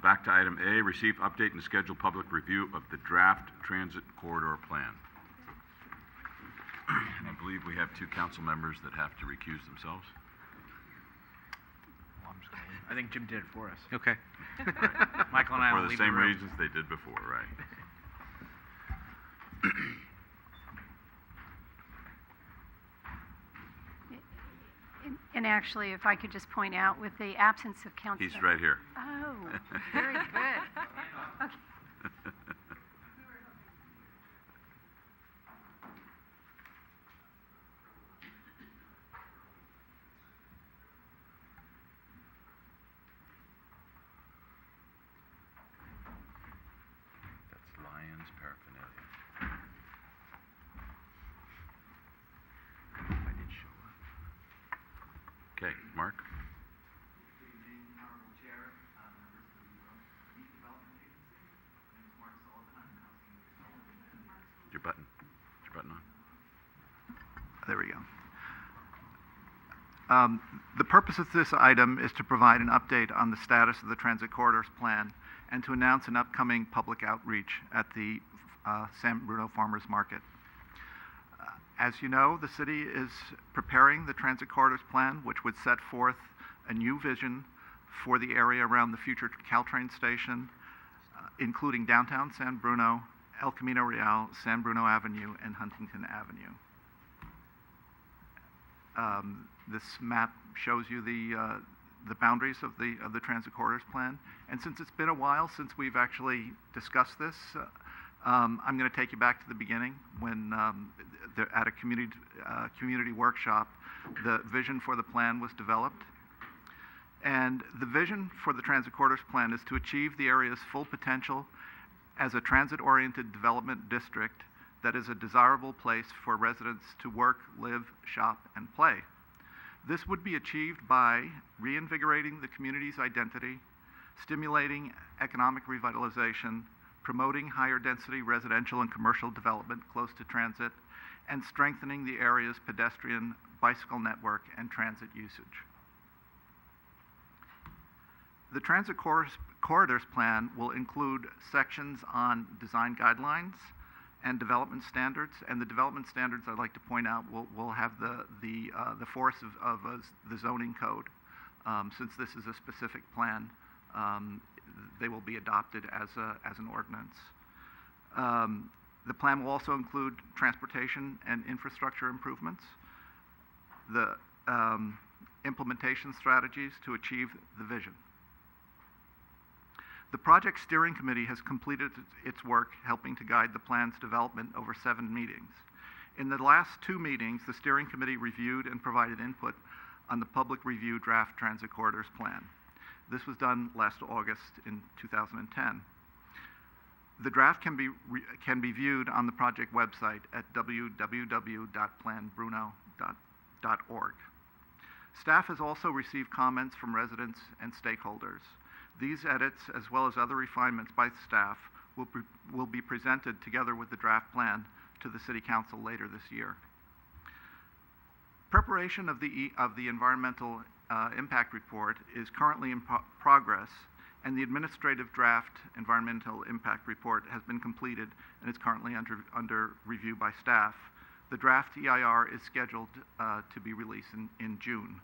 Back to item A, receive, update, and schedule public review of the draft transit corridor plan. And I believe we have 2 council members that have to recuse themselves. I think Jim did it for us. Okay. Michael and I will For the leave same the room. reasons they did before, right? And actually, if I could just point out, with the absence of Councilor... He's right here. Oh, very good. Okay. That's Lions paraphernalia. I did show up. Okay, Mark? Good evening, Honorable Chair, members of the Youth Development Agency. My name is Mark Sullivan. I'm Housing Development. Your button on. There we go. The purpose of this item is to provide an update on the status of the Transit Corridors Plan and to announce an upcoming public outreach at the San Bruno Farmers Market. As you know, the city is preparing the Transit Corridors Plan, which would set forth a new vision for the area around the future Caltrain station, including downtown San Bruno, El Camino Real, San Bruno Avenue, and Huntington Avenue. This map shows you the boundaries of the Transit Corridors Plan. And since it's been a while since we've actually discussed this, I'm going to take you back to the beginning when at a community workshop, the vision for the plan was developed. And the vision for the Transit Corridors Plan is to achieve the area's full potential as a transit-oriented development district that is a desirable place for residents to work, live, shop, and play. This would be achieved by reinvigorating the community's identity, stimulating economic revitalization, promoting higher density residential and commercial development close to transit, and strengthening the area's pedestrian, bicycle network, and transit usage. The Transit Corridors Plan will include sections on design guidelines and development standards, and the development standards, I'd like to point out, will have the force of the zoning code. Since this is a specific plan, they will be adopted as an ordinance. The plan will also include transportation and infrastructure improvements, the implementation strategies to achieve the vision. The project steering committee has completed its work helping to guide the plan's development over 7 meetings. In the last 2 meetings, the steering committee reviewed and provided input on the public review draft Transit Corridors Plan. This was done last August in 2010. The draft can be viewed on the project website at www.planbruno.org. Staff has also received comments from residents and stakeholders. These edits, as well as other refinements by staff, will be presented together with the draft plan to the City Council later this year. Preparation of the environmental impact report is currently in progress, and the administrative draft environmental impact report has been completed and is currently under review by staff. The draft EIR is scheduled to be released in June.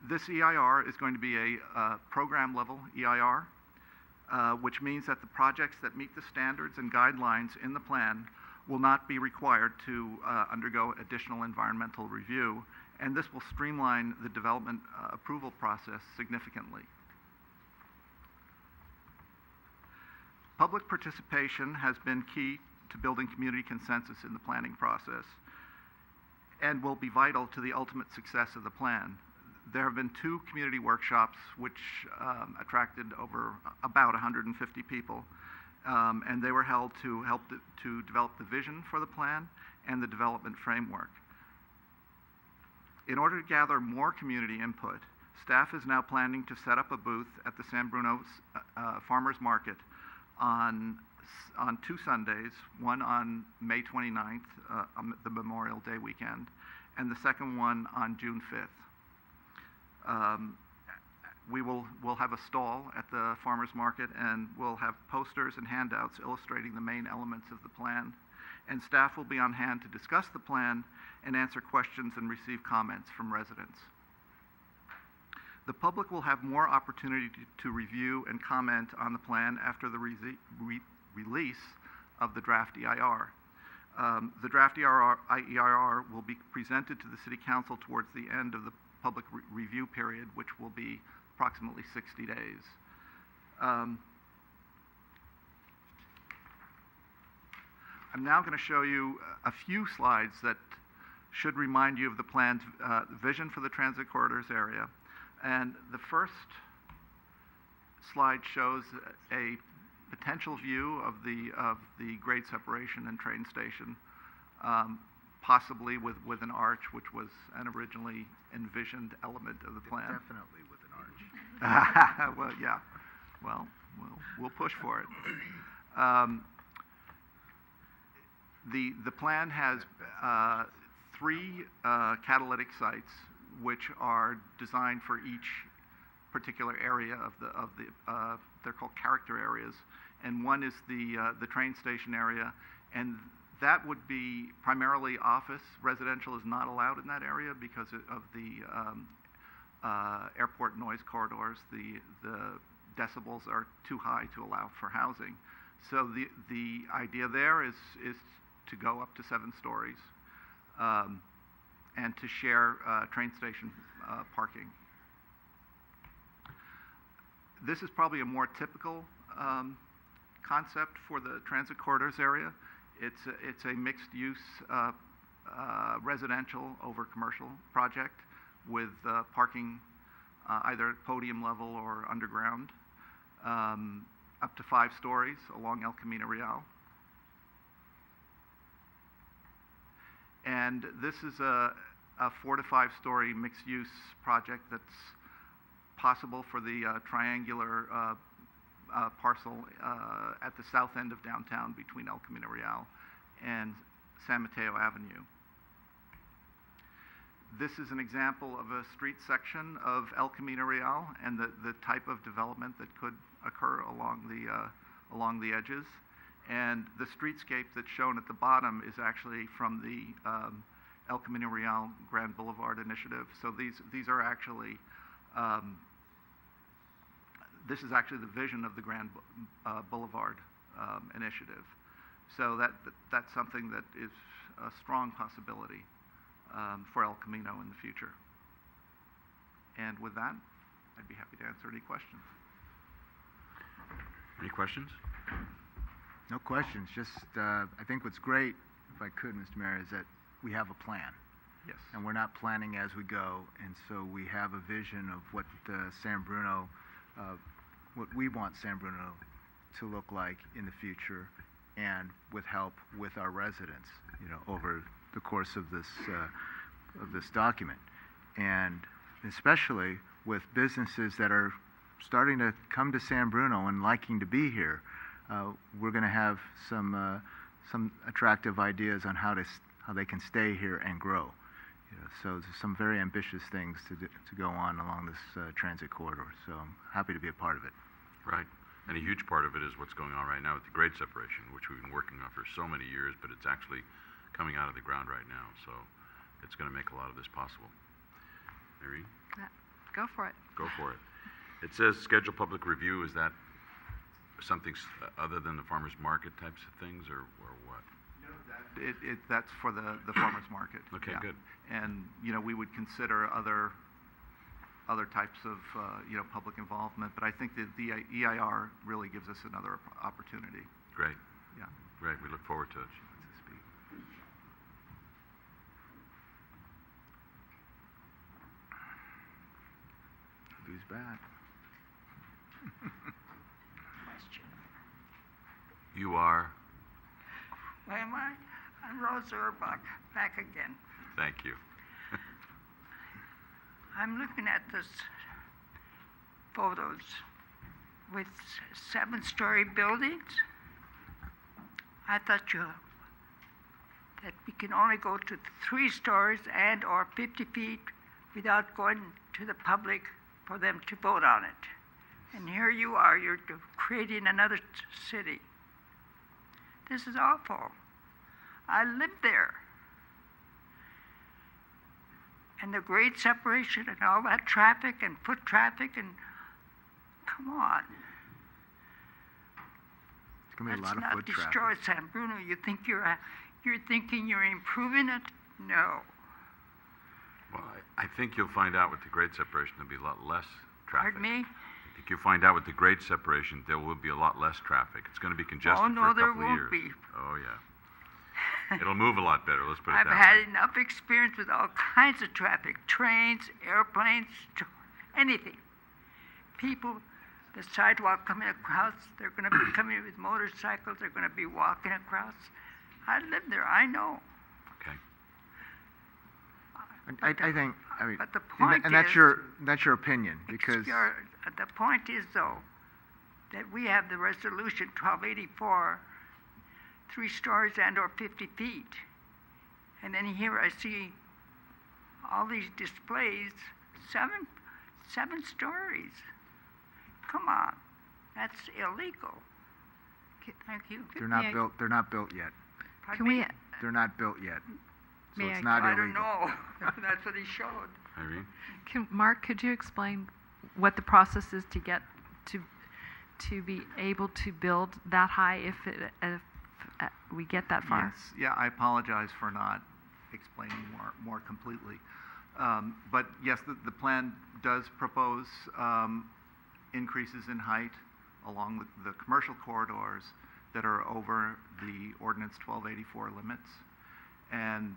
This EIR is going to be a program-level EIR, which means that the projects that meet the standards and guidelines in the plan will not be required to undergo additional environmental review, and this will streamline the development approval process significantly. Public participation has been key to building community consensus in the planning process and will be vital to the ultimate success of the plan. There have been 2 community workshops which attracted about 150 people, and they were held to help to develop the vision for the plan and the development framework. In order to gather more community input, staff is now planning to set up a booth at the San Bruno Farmers Market on 2 Sundays, one on May 29th, the Memorial Day weekend, and the second one on June 5th. we'll have a stall at the farmers market, and we'll have posters and handouts illustrating the main elements of the plan. And staff will be on hand to discuss the plan and answer questions and receive comments from residents. The public will have more opportunity to review and comment on the plan after the release of the draft EIR. The draft EIR will be presented to the City Council towards the end of the public review period, which will be approximately 60 days. I'm now going to show you a few slides that should remind you of the plan's vision for the transit corridors area. And the first slide shows a potential view of the grade separation and train station, possibly with an arch, which was an originally envisioned element of the plan. Definitely with an arch. Well, yeah. Well, we'll push for it. The plan has 3 catalytic sites, which are designed for each particular area of the they're called character areas, and one is the train station area, and that would be primarily office. Residential is not allowed in that area because of the airport noise corridors. The decibels are too high to allow for housing. So the idea there is to go up to 7 stories and to share train station parking. This is probably a more typical concept for the transit corridors area. It's a mixed-use residential over commercial project with parking either at podium level or underground, up to 5 stories along El Camino Real. And this is a 4 to 5 story mixed-use project that's possible for the triangular parcel at the south end of downtown between El Camino Real and San Mateo Avenue. This is an example of a street section of El Camino Real and the type of development that could occur along the edges. And the streetscape that's shown at the bottom is actually from the El Camino Real Grand Boulevard initiative. So these are actually this is actually the vision of the Grand Boulevard initiative. So that's something that is a strong possibility for El Camino in the future. And with that, I'd be happy to answer any questions. Any questions? No questions. Just, I think what's great, if I could, Mr. Mayor, is that we have a plan. Yes. And we're not planning as we go. And so we have a vision of what San Bruno, what we want San Bruno to look like in the future, and with help with our residents, over the course of this document. And especially with businesses that are starting to come to San Bruno and liking to be here, we're going to have some attractive ideas on how they can stay here and grow. So there's some very ambitious things to go on along this transit corridor. So I'm happy to be a part of it. Right. And a huge part of it is what's going on right now with the grade separation, which we've been working on for so many years, but it's actually coming out of the ground right now. So it's going to make a lot of this possible. Irene? Go for it. Go for it. It says schedule public review. Is that something other than the farmers market types of things, or what? No, that's for the farmers market. Okay, yeah. good. And we would consider other types of public involvement, but I think that the EIR really gives us another opportunity. Great. Yeah. Great. We look forward to it. Who's back? Question. You are? Where am I? I'm Rose Urbach, back again. Thank you. I'm looking at this photos with 7-story buildings. I thought that we can only go to 3 stories and or 50 feet without going to the public for them to vote on it. And here you are, you're creating another city. This is awful. I lived there. And the grade separation and all that traffic and foot traffic and, come on. It's going to be a Let's lot of not foot traffic. destroy San Bruno. You think you're thinking you're improving it? No. Well, I think you'll find out with the grade separation, there'll be a lot less traffic. Pardon me? I think you'll find out with the grade separation, there will be a lot less traffic. It's going to be congested Oh, no, for a there couple of won't years. be. Oh, yeah. It'll move a lot better, let's put it I've that had way. enough experience with all kinds of traffic, trains, airplanes, anything. People, the sidewalk coming across, they're going to be coming with motorcycles, they're going to be walking across. I live there, I know. Okay. I think, I mean, But the point and that's is- your opinion, because The point is, though, that we have the resolution 1284, 3 stories and/or 50 feet. And then here I see all these displays, seven stories. Come on, that's illegal. Thank you. they're not built yet. Pardon Can we, me? They're not built yet. So May it's I- not I illegal. don't know. That's what he showed. Irene? Mark, could you explain what the process is to get to be able to build that high if we get that far? Yes, yeah, I apologize for not explaining more completely. But yes, the plan does propose increases in height along the commercial corridors that are over the Ordinance 1284 limits. And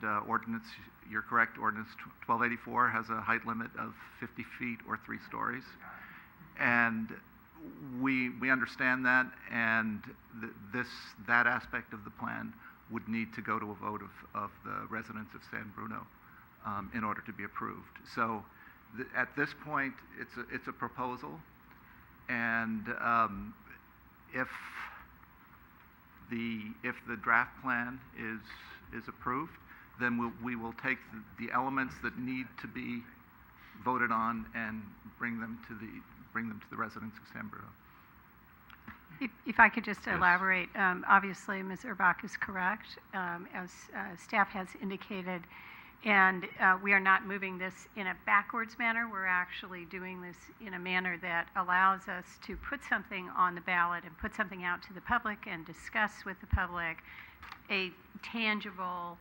you're correct, Ordinance 1284 has a height limit of 50 feet or 3 stories. And we understand that, and that aspect of the plan would need to go to a vote of the residents of San Bruno in order to be approved. So at this point, it's a proposal, and if the draft plan is approved, then we will take the elements that need to be voted on and bring them to the residents of San Bruno. If I could just Yes. elaborate, obviously Ms. Urbach is correct, as staff has indicated, and we are not moving this in a backwards manner. We're actually doing this in a manner that allows us to put something on the ballot and put something out to the public and discuss with the public a tangible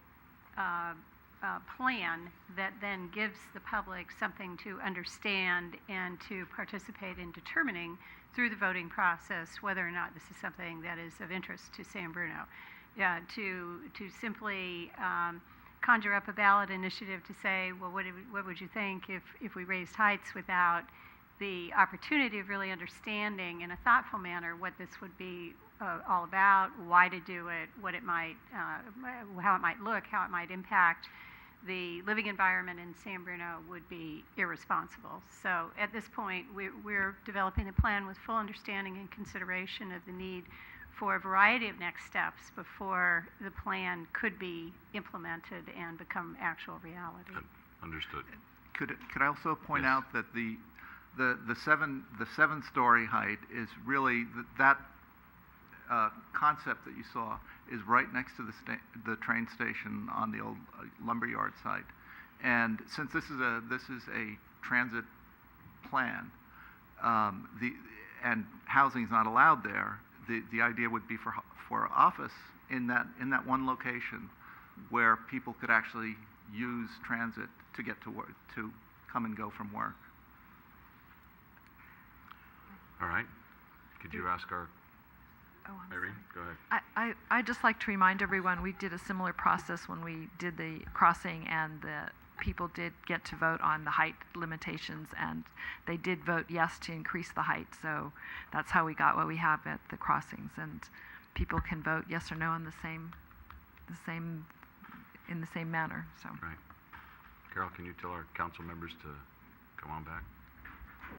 plan that then gives the public something to understand and to participate in determining through the voting process whether or not this is something that is of interest to San Bruno. To simply conjure up a ballot initiative to say, well, what would you think if we raised heights without the opportunity of really understanding in a thoughtful manner what this would be all about, why to do it, what it might, how it might look, how it might impact the living environment in San Bruno would be irresponsible. So at this point, we're developing a plan with full understanding and consideration of the need for a variety of next steps before the plan could be implemented and become actual reality. Understood. Could I also point Yes. out that the 7-story height is really that concept that you saw is right next to the train station on the old lumberyard site. And since this is a transit plan, and housing is not allowed there, the idea would be for office in that one location where people could actually use transit to get to work, to come and go from work. All right. Could you ask our, Oh, I'm Irene, sorry. go ahead. I'd just like to remind everyone, we did a similar process when we did the crossing, and the people did get to vote on the height limitations, and they did vote yes to increase the height. So that's how we got what we have at the crossings, and people can vote yes or no in the same manner. So. Right. Carol, can you tell our council members to come on back?